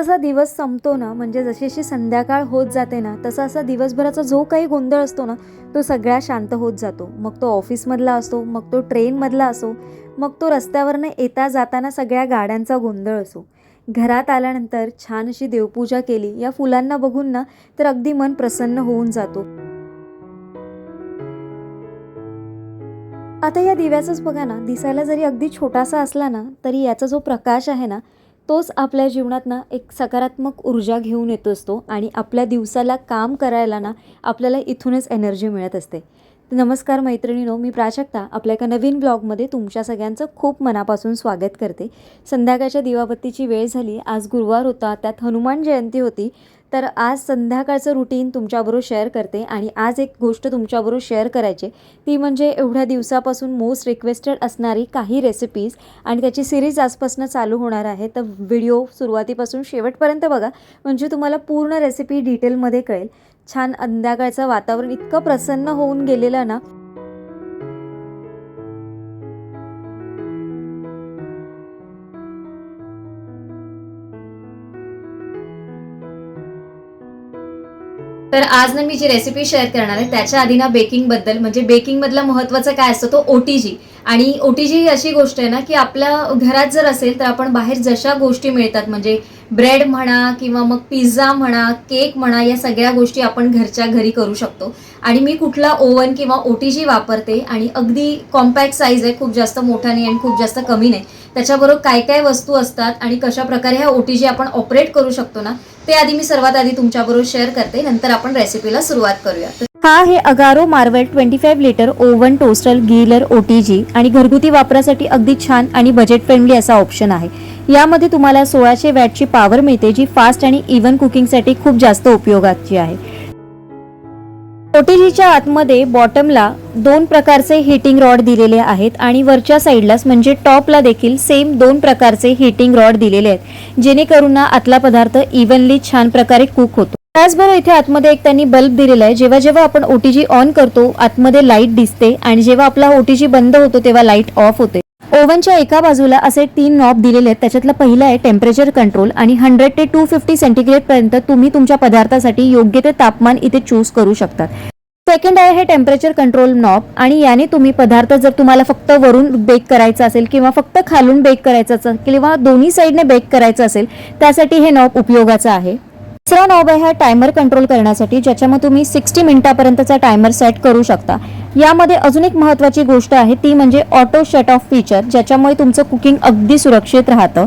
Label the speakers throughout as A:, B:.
A: जसा दिवस संपतो ना, म्हणजे जशी जशी संध्याकाळ होत जाते ना, तसा असा दिवसभराचा जो काही गोंधळ असतो ना, तो सगळा शांत होत जातो. मग तो ऑफिसमधला असो, मग तो ट्रेनमधला असो, मग तो रस्त्यावरनं येता जाताना सगळ्या गाड्यांचा गोंधळ असो. घरात आल्यानंतर छान अशी देवपूजा केली, या फुलांना बघून ना, तर अगदी मन प्रसन्न होऊन जातो. आता या दिव्याचंच बघा ना, दिसायला जरी अगदी छोटासा असला ना, तरी याचा जो प्रकाश आहे ना, तोच आपल्या जीवनात ना एक सकारात्मक ऊर्जा घेऊन येत असतो आणि आपल्या दिवसाला काम करायला ना आपल्याला इथूनच एनर्जी मिळत असते. नमस्कार मैत्रिणींनो, मी प्राजक्ता आपल्या एका नवीन ब्लॉगमध्ये तुमच्या सगळ्यांचं खूप मनापासून स्वागत करते. संध्याकाळच्या दिवाबत्तीची वेळ झाली. आज गुरुवार होता, त्यात हनुमान जयंती होती. तर आज संध्याकाळचं रुटीन तुमच्याबरोबर शेअर करते आणि आज एक गोष्ट तुमच्याबरोबर शेअर करायची, ती म्हणजे एवढ्या दिवसापासून मोस्ट रिक्वेस्टेड असणारी काही रेसिपीज आणि त्याची सिरीज आजपासून चालू होणार आहे. तर व्हिडिओ सुरुवातीपासून शेवटपर्यंत बघा, म्हणजे तुम्हाला पूर्ण रेसिपी डिटेलमध्ये कळेल. छान संध्याकाळचं वातावरण इतकं प्रसन्न होऊन गेलेलं ना. तर आज ना मी जी रेसिपी शेअर करणार आहे त्याच्या आधी ना बेकिंगबद्दल, म्हणजे बेकिंगमधला महत्त्वाचं काय असतं तो OTG. आणि OTG ही अशी गोष्ट आहे ना की आपल्या घरात जर असेल तर आपण बाहेर जशा गोष्टी मिळतात, म्हणजे ब्रेड म्हणा किंवा मग पिझ्झा म्हणा, केक म्हणा, या सगळ्या गोष्टी आपण घरच्या घरी करू शकतो. आणि मी कुठला ओव्हन किंवा OTG वापरते आणि अगदी कॉम्पॅक्ट साईज आहे, खूप जास्त मोठा नाही आणि खूप जास्त कमी नाही. त्याच्याबरोबर काय काय वस्तू असतात आणि कशा प्रकारे हा OTG आपण ऑपरेट करू शकतो ना, ते आधी मी सर्वात आधी तुमच्याबरोबर शेअर करते, नंतर आपण रेसिपीला सुरुवात करूया. हा आहे Agaro Marvel 25 litre oven toaster griller OTG आणि घरगुती वापरासाठी अगदी छान आणि बजेट फ्रेंडली असा ऑप्शन आहे. यामध्ये तुम्हाला 1600 वॅटची पॉवर मिळते, जी फास्ट आणि इव्हन कुकिंगसाठी खूप जास्त उपयोगाची आहे. OTGच्या आतमध्ये बॉटमला 2 प्रकारचे हीटिंग रॉड दिलेले आहेत आणि वरच्या साईडलाच म्हणजे टॉपला देखील सेम 2 प्रकारचे हीटिंग रॉड दिलेले आहेत, जेणेकरून ना आतला पदार्थ इव्हनली छान प्रकारे कुक होतो. त्याचबरोबर इथे आतमध्ये एक त्यांनी बल्ब दिलेला आहे. जेव्हा जेव्हा आपण OTG ऑन करतो आतमध्ये लाईट दिसते आणि जेव्हा आपला OTG बंद होतो तेव्हा लाईट ऑफ होते. ओव्हनच्या एका बाजूला असे 3 नॉब दिलेले आहेत. त्याच्यातलं पहिलं आहे टेम्परेचर कंट्रोल आणि 100 ते 250 सेंटीग्रेड पर्यंत तुम्ही तुमच्या पदार्थासाठी योग्य ते तापमान इथे चूज करू शकतात. सेकंड आहे हे टेम्परेचर कंट्रोल नॉब आणि याने तुम्ही पदार्थ जर तुम्हाला फक्त वरून बेक करायचा असेल किंवा फक्त खालून बेक करायचं असेल किंवा दोन्ही साईडने बेक करायचं असेल त्यासाठी हे नॉब उपयोगाचं आहे. दुसरा नॉब आहे हा टायमर कंट्रोल करण्यासाठी, ज्याच्यामध्ये तुम्ही 60 मिनिटापर्यंतचा टायमर सेट करू शकता. यामध्ये अजून एक महत्त्वाची गोष्ट आहे ती म्हणजे ऑटो शट ऑफ फीचर, ज्याच्यामुळे तुमचं कुकिंग अगदी सुरक्षित राहतं.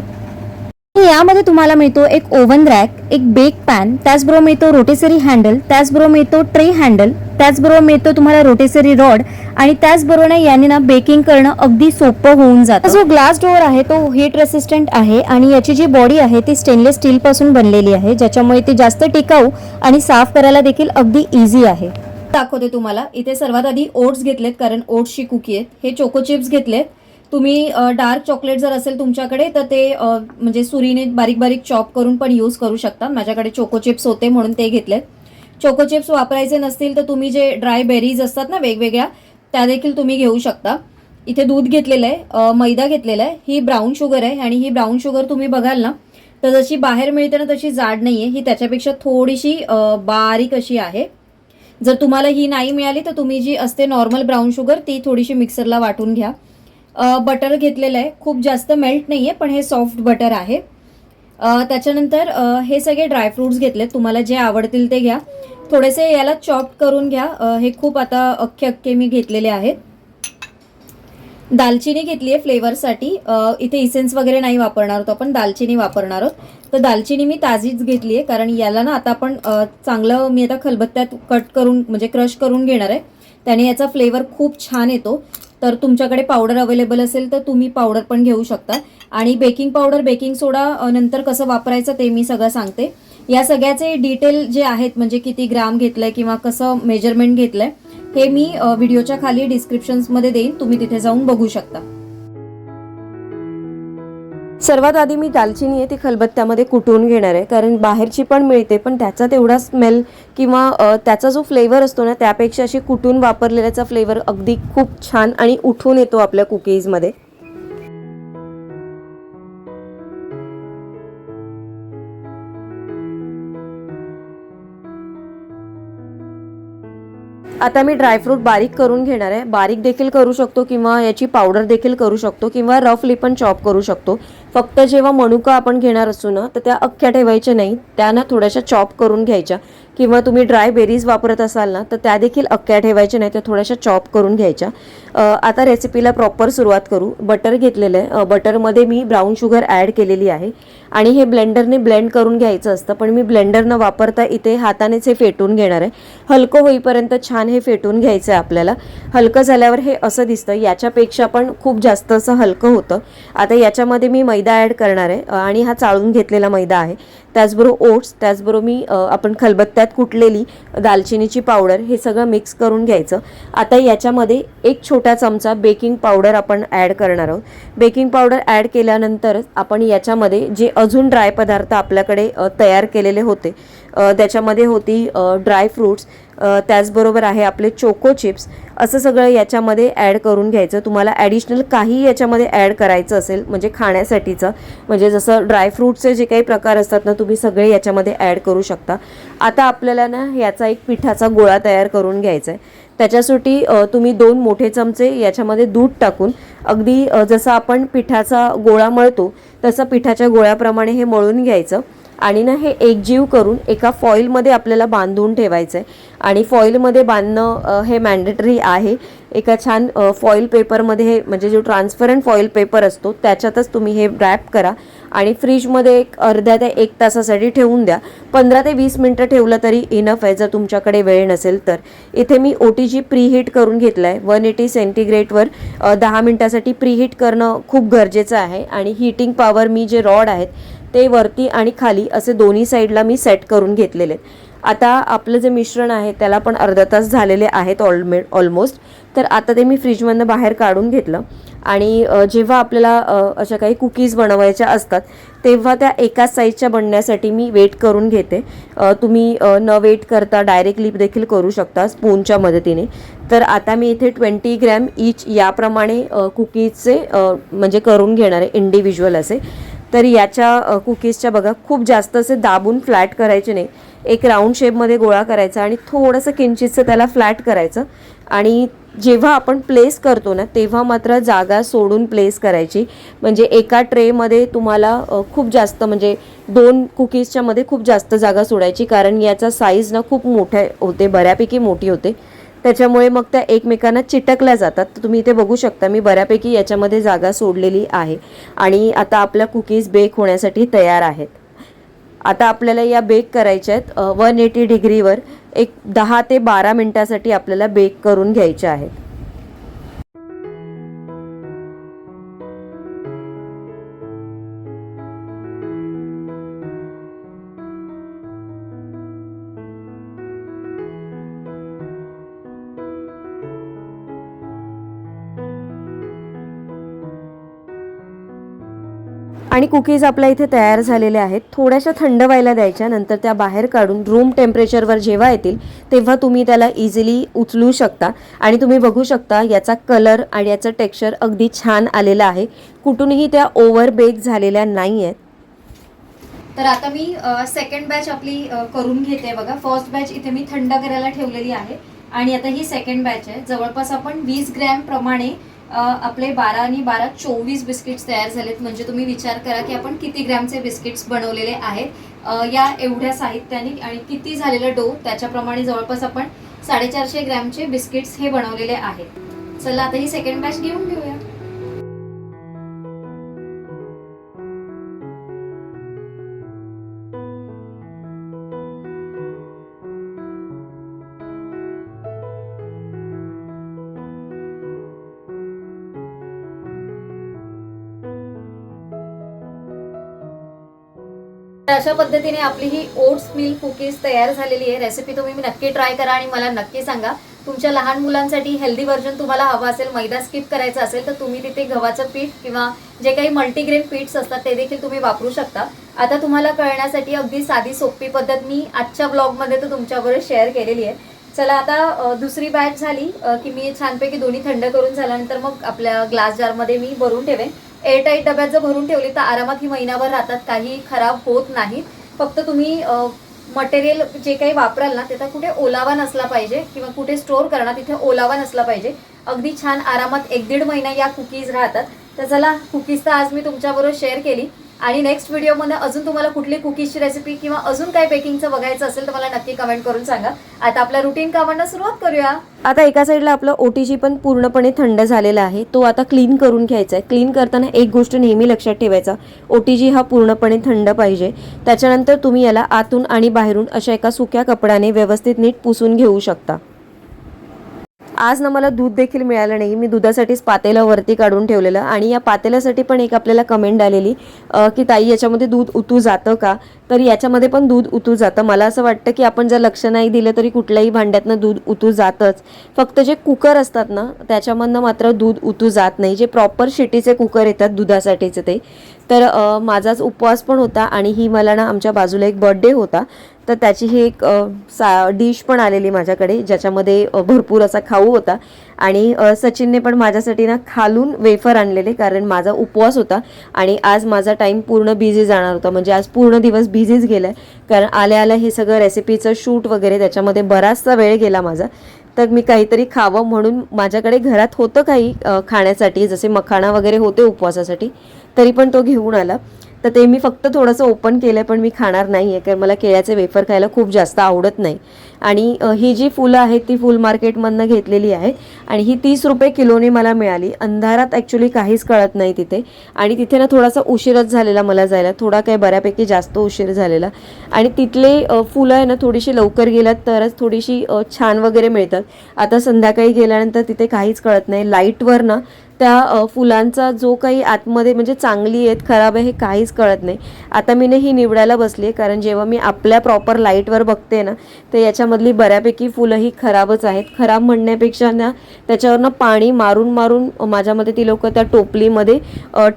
A: यामध्ये तुम्हाला मिळतो एक ओव्हन रॅक, एक बेक पॅन, त्याचबरोबर मिळतो रोटेसरी हँडल, त्याचबरोबर मिळतो ट्रे हँडल, त्याचबरोबर मिळतो तुम्हाला रोटेसरी रॉड आणि त्याचबरोबर याने ना बेकिंग करणं अगदी सोपं होऊन जातं. जो ग्लास डोअर आहे तो हीट रेसिस्टंट आहे आणि याची जी बॉडी आहे ती स्टेनलेस स्टील पासून बनलेली आहे, ज्याच्यामुळे ती जास्त टिकाऊ आणि साफ करायला देखील अगदी इझी आहे. दाखवते तुम्हाला. इथे सर्वात आधी ओट्स घेतलेत, कारण ओट्सची कुकी आहेत. हे चोको चिप्स घेतलेत. तुम्ही डार्क चॉकलेट जर असेल तुमच्याकडे तर ते म्हणजे सुरीने बारीक बारीक चॉप करून पण यूज करू शकता. माझ्याकडे चोको चिप्स होते म्हणून ते घेतलेत. चोको चिप्स वापरायचे नसतील तर तुम्ही जे ड्राय बेरीज असतात ना वेगवेगळ्या, त्या देखील तुम्ही घेऊ शकता. इथे दूध घेतलेलं आहे, मैदा घेतलेला आहे, ही ब्राऊन शुगर आहे आणि ही ब्राऊन शुगर तुम्ही बघाल ना तर जशी बाहेर मिळते ना तशी जाड नाही आहे, ही त्याच्यापेक्षा थोडीशी बारीक अशी आहे. जर तुम्हाला ही नाही मिळाली तर तुम्ही जी असते नॉर्मल ब्राऊन शुगर ती थोडीशी मिक्सरला वाटून घ्या. बटर घेतलेलं आहे, खूप जास्त मेल्ट नाही आहे पण हे सॉफ्ट बटर आहे. त्याच्यानंतर हे सगळे ड्रायफ्रूट्स घेतलेत, तुम्हाला जे आवडतील ते घ्या. थोडेसे याला चॉप करून घ्या. हे खूप आता अख्खे मी घेतलेले आहेत. दालचिनी घेतली आहे फ्लेवरसाठी. इथे इसेन्स वगैरे नाही वापरणार आहोत आपण, दालचिनी वापरणार आहोत. तर दालचिनी मी ताजीच घेतली आहे, कारण याला ना आता आपण चांगलं मी आता खलबत्त्यात कट करून म्हणजे क्रश करून घेणार आहे, त्याने याचा फ्लेवर खूप छान येतो. तर तुमच्याकडे पावडर अवेलेबल असेल तर तुम्ही पावडर पण घेऊ शकता. आणि बेकिंग पावडर, बेकिंग सोडा नंतर कसं वापरायचं ते मी सगळं सांगते. या सगळ्याचे डिटेल जे आहेत, म्हणजे किती ग्राम घेतलंय किंवा कसं मेजरमेंट घेतलंय, हे मी व्हिडिओच्या खाली डिस्क्रिप्शन्समध्ये देईन, तुम्ही तिथे जाऊन बघू शकता. सर्वात आधी मी दालचिनी आहे ती खलबत्त्यामध्ये कुटून घेणार आहे, कारण बाहेरची पण मिळते पण त्याचा तेवढा स्मेल किंवा त्याचा जो फ्लेवर असतो ना त्यापेक्षा अशी कुटून वापरलेल्याचा फ्लेवर अगदी खूप छान आणि उठून येतो आपल्या कुकीजमध्ये.
B: आता मी ड्रायफ्रूट बारीक करून घेणार आहे. बारीक देखील करू शकतो किंवा याची पावडर देखील करू शकतो किंवा रफली पण चॉप करू शकतो. फक्त जेव्हा मनुका आपण घेणार असू ना तर त्या अख्ख्या ठेवायच्या नाही, त्या ना थोड्याशा चॉप करून घ्यायच्या. किंवा तुम्ही ड्राय बेरीज वापरत असाल ना तर त्या देखील अख्ख्या ठेवायच्या नाही, त्या थोड्याशा चॉप करून घ्यायच्या. आता रेसिपीला प्रॉपर सुरुवात करू. बटर घेतलेलं आहे. बटरमध्ये मी ब्राऊन शुगर ॲड केलेली आहे आणि हे ब्लेंडरने ब्लेंड करून घ्यायचं असतं, पण मी ब्लेंडर न वापरता इथे हातानेच हे फेटून घेणार आहे. हलकं होईपर्यंत छान हे फेटून घ्यायचं आहे आपल्याला. हलकं झाल्यावर हे असं दिसतं, याच्यापेक्षा पण खूप जास्त असं हलकं होतं. आता याच्यामध्ये मी मैदा ॲड करणार आहे आणि हा चाळून घेतलेला मैदा आहे. त्याचबरोबर ओट्स, त्याचबरोबर मी आपण खलबत्त्यात कुटलेली दालचिनीची पावडर, हे सगळं मिक्स करून घ्यायचं. आता याच्यामध्ये एक छोटा चमचा बेकिंग पावडर आपण ॲड करणार आहोत. बेकिंग पावडर ॲड केल्यानंतर आपण याच्यामध्ये जे अजून ड्राय पदार्थ आपल्याकडे तयार केलेले होते, त्याच्यामध्ये होती ड्राय फ्रूट्स, त्याचबरोबर आहे आपले चोको चिप्स, असं सगळं याच्यामध्ये ॲड करून घ्यायचं. तुम्हाला ॲडिशनल काही याच्यामध्ये ॲड करायचं असेल म्हणजे खाण्यासाठीचं, म्हणजे जसं ड्रायफ्रूटचे जे काही प्रकार असतात ना, तुम्ही सगळे याच्यामध्ये ॲड करू शकता. आता आपल्याला ना याचा एक पिठाचा गोळा तयार करून घ्यायचा आहे. त्याच्यासाठी तुम्ही 2 मोठे चमचे याच्यामध्ये दूध टाकून अगदी जसं आपण पिठाचा गोळा मळतो तसं पिठाच्या गोळ्याप्रमाणे हे मळून घ्यायचं आणि ना हे एकजीव करून एका फॉईलमध्ये आपल्याला बांधून ठेवायचं आहे. आणि फॉईलमध्ये बांधणं हे मॅन्डेटरी आहे. एका छान फॉईल पेपरमध्ये, हे म्हणजे जो ट्रान्सपरंट फॉईल पेपर असतो त्याच्यातच तुम्ही हे रॅप करा आणि फ्रीजमध्ये एक अर्ध्या ते 1 तासासाठी ठेवून द्या. 15 ते 20 मिनटं ठेवलं तरी इनफ आहे जर तुमच्याकडे वेळ नसेल तर. इथे मी OTG प्रीहीट करून घेतला आहे. 180 सेंटीग्रेडवर 10 मिनटासाठी प्रीहीट करणं खूप गरजेचं आहे. आणि हीटिंग पॉवर मी जे रॉड आहेत ते वरती आणि खाली असे दोन्ही साईडला मी सेट करून घेतलेले आहेत. आता आपलं जे मिश्रण आहे त्याला पण अर्धा तास झालेले आहेत ऑलमोस्ट. तर आता ते मी फ्रीजमधनं बाहेर काढून घेतलं. आणि जेव्हा आपल्याला अशा काही कुकीज बनवायच्या असतात तेव्हा त्या एकाच साईजच्या बनण्यासाठी मी वेट करून घेते. तुम्ही न वेट करता डायरेक्टली देखील करू शकता स्पूनच्या मदतीने. तर आता मी इथे 20 ग्रॅम ईच याप्रमाणे कुकीजचे म्हणजे करून घेणार आहे इंडिव्हिज्युअल असे. तर याच्या कुकीजच्या बघा खूप जास्त असे दाबून फ्लॅट करायचे नाही, एक राऊंड शेपमध्ये गोळा करायचा आणि थोडंसं किंचितचं त्याला फ्लॅट करायचं. आणि जेव्हा आपण प्लेस करतो ना तेव्हा मात्र जागा सोडून प्लेस करायची, म्हणजे एका ट्रेमध्ये तुम्हाला खूप जास्त म्हणजे 2 कुकीजच्या मध्ये खूप जास्त जागा सोडायची, कारण याचा साईज ना खूप मोठा होते, बऱ्यापैकी मोठी होते. त्याच्यामुळे मग त्या एकमेकांना चिटकल्या जातात. तर तुम्ही इथे बघू शकता मी बऱ्यापैकी याच्यामध्ये जागा सोडलेली आहे. आणि आता आपल्या कुकीज बेक होण्यासाठी तयार आहेत. आता आपल्याला या बेक करायच्या आहेत 180 डिग्रीवर एक 10 ते 12 मिनटासाठी आपल्याला बेक करून घ्यायच्या आहेत. आणि कुकीज आपल्या इथे तयार झालेल्या आहेत. थोड्याशा थंड व्हायला द्यायच्या, नंतर त्या बाहेर काढून रूम टेम्परेचरवर जेव्हा येतील तेव्हा तुम्ही त्याला इझिली उचलू शकता. आणि तुम्ही बघू शकता याचा कलर आणि याचं टेक्स्चर अगदी छान आलेलं आहे. कुठूनही त्या ओव्हर बेक झालेल्या नाही आहेत.
A: तर आता मी सेकंड बॅच आपली करून घेते बघा. फर्स्ट बॅच इथे मी थंड करायला ठेवलेली आहे आणि आता ही सेकंड बॅच आहे. जवळपास आपण 20 ग्रॅम प्रमाणे आपले 12 आणि 12 24 बिस्किट्स तयार झालेत. म्हणजे तुम्ही विचार करा की आपण किती ग्रॅमचे बिस्किट्स बनवलेले आहेत या एवढ्या साहित्याने आणि किती झालेलं डो त्याच्याप्रमाणे जवळपास आपण 450 ग्रॅमचे बिस्किट्स हे बनवलेले आहेत. चला आता ही सेकंड बॅच घेऊन घेऊया. तर अशा पद्धतीने आपली ही ओट्स मिल्क कुकीज तयार झालेली आहे. रेसिपी तुम्ही नक्की ट्राय करा आणि मला नक्की सांगा. तुमच्या लहान मुलांसाठी हेल्दी व्हर्जन तुम्हाला हवं असेल, मैदा स्किप करायचा असेल तर तुम्ही तिथे गव्हाचं पीठ किंवा जे काही मल्टीग्रेन पीठ्स असतात ते देखील तुम्ही वापरू शकता. आता तुम्हाला कळण्यासाठी अगदी साधी सोपी पद्धत मी आजच्या ब्लॉगमध्ये तर तुमच्याबरोबर शेअर केलेली आहे. चला आता दुसरी बॅच झाली की मी छानपैकी दोन्ही थंड करून झाल्यानंतर मग आपल्या ग्लास जारमध्ये मी भरून ठेवेन. एअरटाईट डब्यात जर भरून ठेवली तर आरामात ही महिनाभर राहतात, काही खराब होत नाही. फक्त तुम्ही मटेरियल जे काही वापराल ना तिथं कुठे ओलावा नसला पाहिजे किंवा कुठे स्टोअर करणार तिथे ओलावा नसला पाहिजे. अगदी छान आरामात 1-1.5 महिना या कुकीज राहतात. तर चला, कुकीज तर आज मी तुमच्याबरोबर शेअर केली आणि नेक्स्ट व्हिडिओमध्ये अजून तुम्हाला कुठली कुकीजची रेसिपी किंवा अजून काय बेकिंगचं बघायचं असेल तर मला नक्की कमेंट करून सांगा. आता आपल्या रुटीन कामांना सुरुवात करूया.
B: आता एका साईडला आपलं ओटीजी पण पूर्णपणे थंड झालेला आहे, तो आता क्लीन करून घ्यायचा आहे. क्लीन करताना एक गोष्ट नेहमी लक्षात ठेवायचा, ओटीजी हा पूर्णपणे थंड पाहिजे. त्याच्यानंतर तुम्ही याला आतून आणि बाहेरून अशा एका सुक्या कपड्याने व्यवस्थित नीट पुसून घेऊ शकता. आज ना मला दूध देखील मिळालं नाही. मी दुधासाठीच पातेलं वरती काढून ठेवलेलं आणि या पातेल्यासाठी पण एक आपल्याला कमेंट आलेली की ताई याच्यामध्ये दूध उतू जातं का? तर याच्यामध्ये पण दूध उतू जातं. मला असं वाटतं की आपण जर लक्ष नाही दिलं तरी कुठल्याही भांड्यातनं दूध उतू जातंच. फक्त जे कुकर असतात ना त्याच्यामधनं मात्र दूध उतू जात नाही. जे प्रॉपर शिटीचे कुकर येतात दुधासाठीचे ते. तर माझाच उपवास पण होता आणि ही मला ना आमच्या बाजूला एक बर्थडे होता, तर त्याची ही एक डिश पण आलेली माझ्याकडे ज्याच्यामध्ये भरपूर असा खाऊ होता. आणि सचिनने पण माझ्यासाठी ना खालून वेफर आणलेले, कारण माझा उपवास होता आणि आज माझा टाईम पूर्ण बिझी जाणार होता. म्हणजे आज पूर्ण दिवस बिझीच गेला आहे, कारण आल्या आल्या हे सगळं रेसिपीचं शूट वगैरे त्याच्यामध्ये बराचसा वेळ गेला माझा. तर मी काहीतरी खावं म्हणून माझ्याकडे घरात होतं काही खाण्यासाठी, जसे मखाणा वगैरे होते उपवासासाठी, तरी पण तो घेऊन आला. तर ते मी फक्त थोडंसं ओपन केलं पण मी खाणार नाही आहे, कारण मला केळ्याचे वेफर खायला खूप जास्त आवडत नाही. आणि ही जी फुलं आहेत ती फुल मार्केटमधनं घेतलेली आहेत आणि ही 30 रुपये किलोने मला मिळाली. अंधारात ॲक्च्युली काहीच कळत नाही तिथे, आणि तिथे ना थोडासा उशीरच झालेला मला जायला, थोडा काय बऱ्यापैकी जास्त उशीर झालेला. आणि तिथले फुलं आहे ना थोडीशी लवकर गेलात तरच थोडीशी छान वगैरे मिळतात. आता संध्याकाळी गेल्यानंतर तिथे काहीच कळत नाही. लाईटवर ना त्या फुलांचा जो काही आतमध्ये म्हणजे चांगली आहेत खराब आहे हे काहीच कळत नाही. आता मी ही निवडायला बसली आहे, कारण जेव्हा मी आपल्या प्रॉपर लाईटवर बघते ना तर याच्यामधली बऱ्यापैकी फुलं ही खराबच आहेत. खराब म्हणण्यापेक्षा ना त्याच्यावरनं पाणी मारून मारून माझ्यामध्ये ती लोक त्या टोपलीमध्ये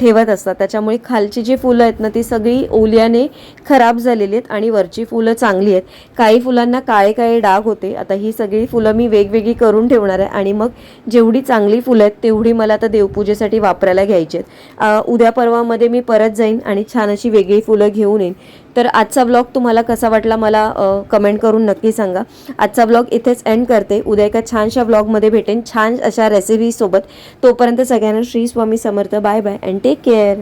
B: ठेवत असतात. त्याच्यामुळे खालची जी फुलं आहेत ना ती सगळी ओल्याने खराब झालेली आहेत आणि वरची फुलं चांगली आहेत. काही फुलांना काळे काळे डाग होते. आता ही सगळी फुलं मी वेगवेगळी करून ठेवणार आहे आणि मग जेवढी चांगली फुलं आहेत तेवढी मला आता देवपूजेसाठी वापरायला घ्यायची आहेत. उद्या परवामध्ये मी परत जाईन आणि छान अशी वेगळी फुलं घेऊन येईन. तर आजचा ब्लॉग तुम्हाला कसा वाटला मला कमेंट करून नक्की सांगा. आजचा ब्लॉग इथेच एंड करते. उद्या एका छानशा ब्लॉगमध्ये भेटेन छान अशा रेसिपीसोबत. तोपर्यंत सगळ्यांना Shri Swami Samarth. Bye bye and take care.